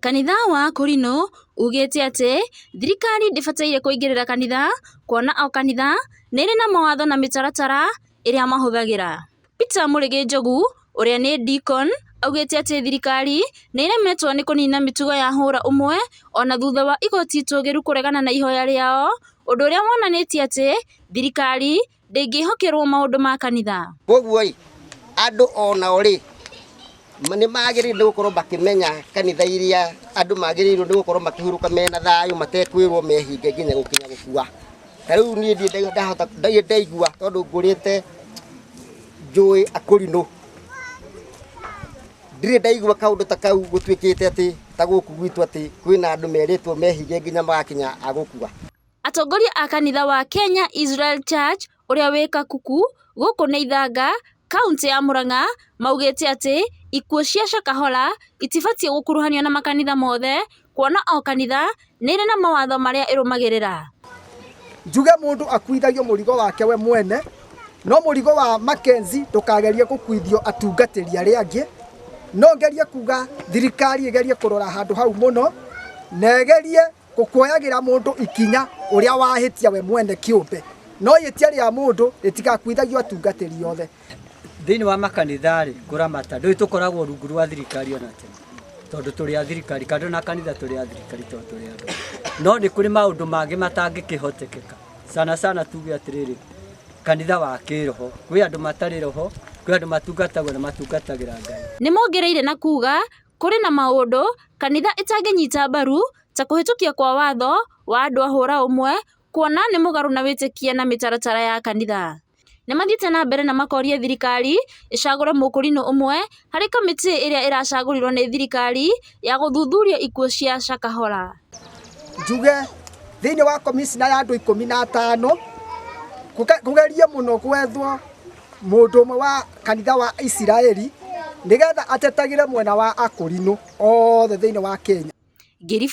Kanitha wa Korino ugite ati thirikari ndibataire kuingirira kanitha kuona o kanitha niri na mawatho na mitaratara iria mahuthagira. Peter Murigi Njogu uria ni deacon augite ati thirikari niremetwo ni kunina mitugo ya hura umwe ona thutha wa igoti itugiru kuregana na ihoya riao, undu uria wonanitie ati thirikari ndingihokerwo maundu ma kanitha. Koguo andu ona ori ni magiriire gukorwo bakimenya kanitha iria andu magiriire gukorwo makihuruka mena thayu matekwirwo mehinge nginya gukinya gukua. Riu ni ndahota ndaigua tondu ngurite njui Akorino ndire ndaigua kaundu ta kau gutwikite ati ta guku gwitu ati kwina andu meritwo mehinge nginya magakinya agukua. Atongoria a kanitha wa Kenya Israel Church uria wika kuku guku ni Ithanga kaunti ya Murang'a maugite ati ikuo cia Shakahola itibatie gukuruhanio na makanitha mothe kuona o kanitha nire na mawatho maria irumagirira. Njuge mundu akuithagio murigo wake we mwene, no murigo wa Makenzi tukageria gukuithio atungatiri aria angi, no ngerie kuga thirikari igerie kurora handu hau muno na egerie gukuoyagira mundu ikinya uria wahitia we mwene kiumbe, no yitia ria mundu itigakuithagio atungatiri othe. Thini wa makanithari kuramata ndu tukoragwo rungu rwa thirikari ona tene tondu turi a thirikari kandu na kanitha turi a thirikari tondu turi andu no ni kuri maundu mangi matangikihotekeka sana tuge atiriri kanitha wa kiroho kwi andu matari roho kwi andu matungatagwo na matungatagira Ngai. Ni mongereire na kuga kuri na maundu kanitha itanginyita mbaru ta kuhitukia kwa watho wa andu ahura umwe kuona ni mugaru na witikia na mitaratara ya kanitha. Nimathite na mbere na makoria thirikari icagure mukurino umwe hari kamiti iria iracagurirwo ni thirikari ya guthuthuria ikuo cia Shakahola. Njuge thini wa komishina ya andu 15 kugeria muno gwethwo mundu umwe wa kanitha wa Israeli nigetha atetagire mwena wa Akorino othe thini wa Kenya.